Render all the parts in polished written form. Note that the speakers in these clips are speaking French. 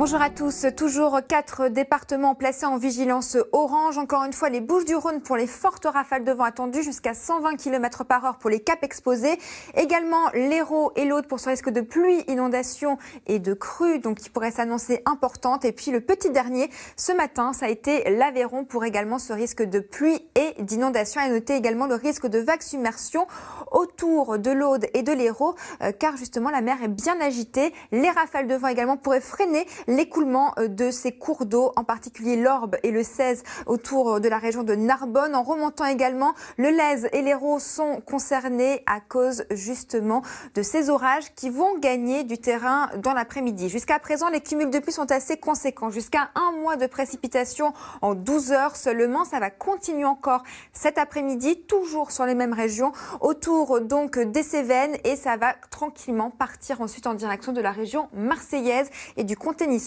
Bonjour à tous. Toujours 4 départements placés en vigilance orange. Encore une fois, les Bouches-du-Rhône pour les fortes rafales de vent attendues jusqu'à 120 km/h pour les caps exposés. Également l'Hérault et l'Aude pour ce risque de pluie, inondation et de crue, donc qui pourrait s'annoncer importante. Et puis le petit dernier, ce matin, ça a été l'Aveyron pour également ce risque de pluie et d'inondation. À noter également le risque de vague submersion autour de l'Aude et de l'Hérault, car justement la mer est bien agitée. Les rafales de vent également pourraient freiner l'écoulement de ces cours d'eau, en particulier l'Orbe et le 16 autour de la région de Narbonne. En remontant également, le Lez et l'Hérault sont concernés à cause justement de ces orages qui vont gagner du terrain dans l'après-midi. Jusqu'à présent, les cumuls de pluie sont assez conséquents. Jusqu'à 1 mois de précipitations en 12 heures seulement. Ça va continuer encore cet après-midi, toujours sur les mêmes régions, autour donc des Cévennes, et ça va tranquillement partir ensuite en direction de la région marseillaise et du comté niçois.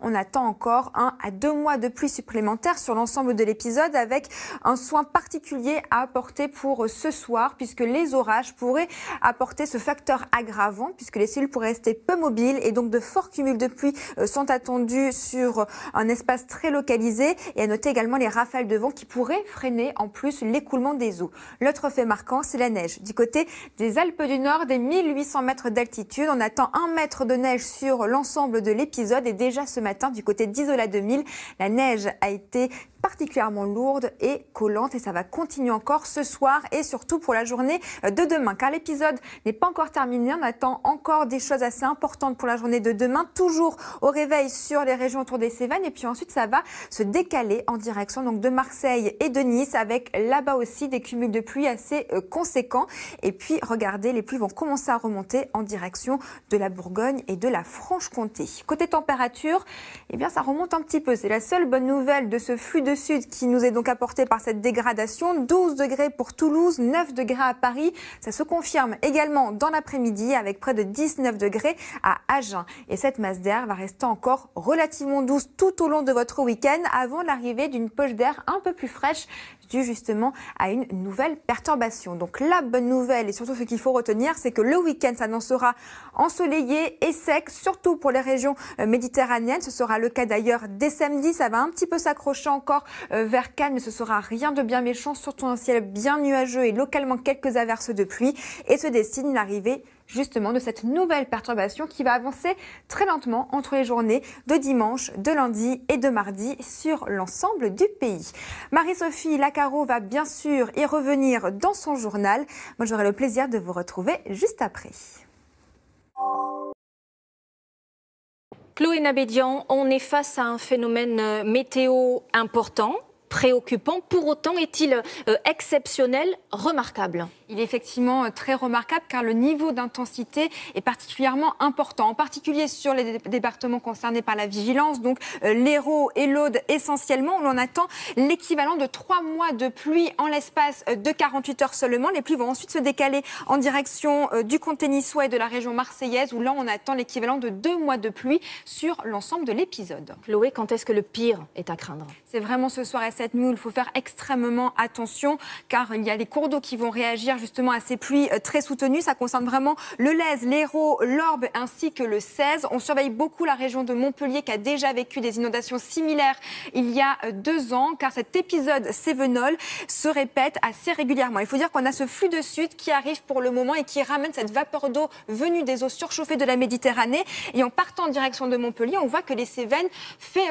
On attend encore 1 à 2 mois de pluie supplémentaires sur l'ensemble de l'épisode, avec un soin particulier à apporter pour ce soir, puisque les orages pourraient apporter ce facteur aggravant, puisque les cellules pourraient rester peu mobiles et donc de forts cumuls de pluie sont attendus sur un espace très localisé. Et à noter également les rafales de vent qui pourraient freiner en plus l'écoulement des eaux. L'autre fait marquant, c'est la neige. Du côté des Alpes du Nord, des 1800 mètres d'altitude, on attend 1 mètre de neige sur l'ensemble de l'épisode. Et déjà ce matin, du côté d'Isola 2000, la neige a été particulièrement lourde et collante, et ça va continuer encore ce soir et surtout pour la journée de demain, car l'épisode n'est pas encore terminé. On attend encore des choses assez importantes pour la journée de demain, toujours au réveil sur les régions autour des Cévennes, et puis ensuite ça va se décaler en direction donc de Marseille et de Nice, avec là-bas aussi des cumuls de pluie assez conséquents. Et puis regardez, les pluies vont commencer à remonter en direction de la Bourgogne et de la Franche-Comté. Côté température, eh bien ça remonte un petit peu. C'est la seule bonne nouvelle de ce flux de sud qui nous est donc apporté par cette dégradation. 12 degrés pour Toulouse, 9 degrés à Paris. Ça se confirme également dans l'après-midi avec près de 19 degrés à Agen. Et cette masse d'air va rester encore relativement douce tout au long de votre week-end, avant l'arrivée d'une poche d'air un peu plus fraîche due justement à une nouvelle perturbation. Donc la bonne nouvelle, et surtout ce qu'il faut retenir, c'est que le week-end s'annoncera ensoleillé et sec, surtout pour les régions méditerranéennes. Ce sera le cas d'ailleurs dès samedi. Ça va un petit peu s'accrocher encore vers Cannes, mais ce sera rien de bien méchant, surtout un ciel bien nuageux et localement quelques averses de pluie. Et se dessine l'arrivée justement de cette nouvelle perturbation qui va avancer très lentement entre les journées de dimanche, de lundi et de mardi sur l'ensemble du pays. Marie-Sophie Lacaro va bien sûr y revenir dans son journal. Moi, j'aurai le plaisir de vous retrouver juste après. Chloé Nabédian, on est face à un phénomène météo important, préoccupant. Pour autant, est-il exceptionnel, remarquable ? Il est effectivement très remarquable car le niveau d'intensité est particulièrement important, en particulier sur les départements concernés par la vigilance, donc l'Hérault et l'Aude essentiellement, où l'on attend l'équivalent de 3 mois de pluie en l'espace de 48 heures seulement. Les pluies vont ensuite se décaler en direction du comté niçois et de la région marseillaise, où là on attend l'équivalent de 2 mois de pluie sur l'ensemble de l'épisode. Chloé, quand est-ce que le pire est à craindre ? C'est vraiment ce soir et cette nuit où il faut faire extrêmement attention, car il y a les cours d'eau qui vont réagir justement à ces pluies très soutenues. Ça concerne vraiment le Lez, l'Hérault, l'Orbe ainsi que le 16. On surveille beaucoup la région de Montpellier qui a déjà vécu des inondations similaires il y a 2 ans, car cet épisode cévenol se répète assez régulièrement. Il faut dire qu'on a ce flux de sud qui arrive pour le moment et qui ramène cette vapeur d'eau venue des eaux surchauffées de la Méditerranée. Et en partant en direction de Montpellier, on voit que les Cévennes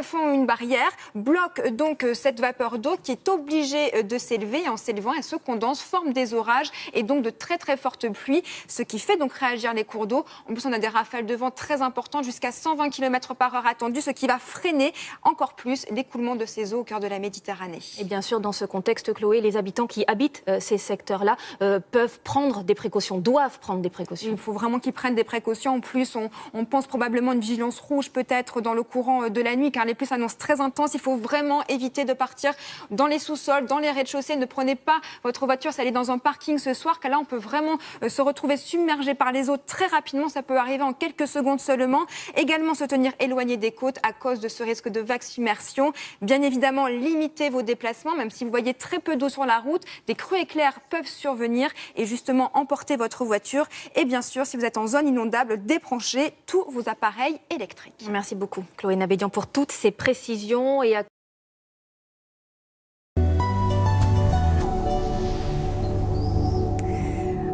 font une barrière, bloquent donc cette vapeur d'eau qui est obligée de s'élever. Et en s'élevant, elle se condense, forme des orages et donc de très très fortes pluies, ce qui fait donc réagir les cours d'eau. En plus, on a des rafales de vent très importantes, jusqu'à 120 km/h attendues, ce qui va freiner encore plus l'écoulement de ces eaux au cœur de la Méditerranée. Et bien sûr, dans ce contexte, Chloé, les habitants qui habitent ces secteurs-là peuvent prendre des précautions, doivent prendre des précautions. Il faut vraiment qu'ils prennent des précautions. En plus, on pense probablement à une vigilance rouge peut-être dans le courant de la nuit, car les pluies s'annoncent très intenses. Il faut vraiment éviter de partir sortir dans les sous-sols, dans les rez-de-chaussée. Ne prenez pas votre voiture, si elle est dans un parking ce soir, car là, on peut vraiment se retrouver submergé par les eaux très rapidement. Ça peut arriver en quelques secondes seulement. Également, se tenir éloigné des côtes à cause de ce risque de vague submersion. Bien évidemment, limitez vos déplacements, même si vous voyez très peu d'eau sur la route. Des crues éclairs peuvent survenir et justement emporter votre voiture. Et bien sûr, si vous êtes en zone inondable, débranchez tous vos appareils électriques. Merci beaucoup, Chloé Nabédian, pour toutes ces précisions. Et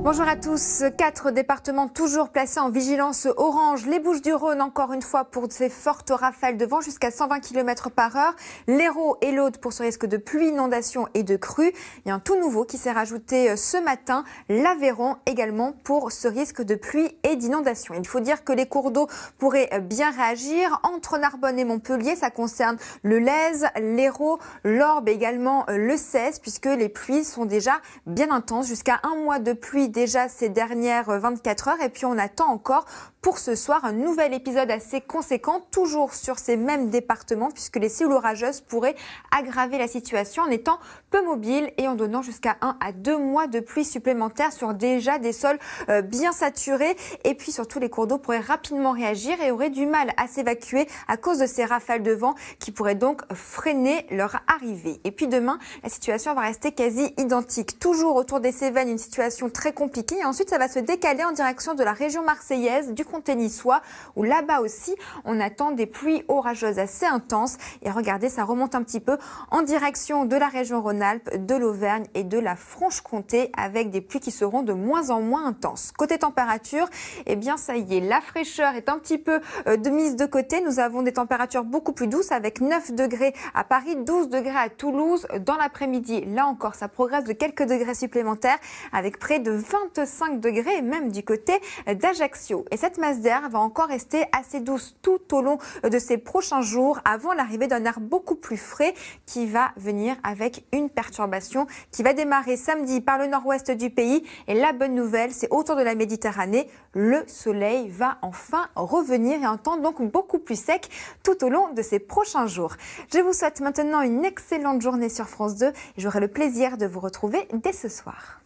Bonjour à tous. 4 départements toujours placés en vigilance orange. Les Bouches-du-Rhône, encore une fois, pour ces fortes rafales de vent jusqu'à 120 km par heure. L'Hérault et l'Aude pour ce risque de pluie, inondation et de crue. Il y a un tout nouveau qui s'est rajouté ce matin. L'Aveyron également pour ce risque de pluie et d'inondation. Il faut dire que les cours d'eau pourraient bien réagir. Entre Narbonne et Montpellier, ça concerne le Lèze, l'Hérault, l'Orbe, également le Cèze, puisque les pluies sont déjà bien intenses. Jusqu'à un mois de pluie déjà ces dernières 24 heures. Et puis on attend encore pour ce soir un nouvel épisode assez conséquent, toujours sur ces mêmes départements, puisque les cellules orageuses pourraient aggraver la situation en étant peu mobiles et en donnant jusqu'à 1 à 2 mois de pluie supplémentaires sur déjà des sols bien saturés. Et puis surtout, les cours d'eau pourraient rapidement réagir et auraient du mal à s'évacuer à cause de ces rafales de vent qui pourraient donc freiner leur arrivée. Et puis demain, la situation va rester quasi identique. Toujours autour des Cévennes, une situation très compliquée. Et ensuite, ça va se décaler en direction de la région marseillaise, du comté niçois, où là-bas aussi, on attend des pluies orageuses assez intenses. Et regardez, ça remonte un petit peu en direction de la région Rhône-Alpes, de l'Auvergne et de la Franche-Comté, avec des pluies qui seront de moins en moins intenses. Côté température, eh bien, ça y est, la fraîcheur est un petit peu de mise de côté. Nous avons des températures beaucoup plus douces, avec 9 degrés à Paris, 12 degrés à Toulouse. Dans l'après-midi, là encore, ça progresse de quelques degrés supplémentaires, avec près de 25 degrés, même du côté d'Ajaccio. Et cette masse d'air va encore rester assez douce tout au long de ces prochains jours, avant l'arrivée d'un air beaucoup plus frais qui va venir avec une perturbation qui va démarrer samedi par le nord-ouest du pays. Et la bonne nouvelle, c'est autour de la Méditerranée, le soleil va enfin revenir et un temps donc beaucoup plus sec tout au long de ces prochains jours. Je vous souhaite maintenant une excellente journée sur France 2 et j'aurai le plaisir de vous retrouver dès ce soir.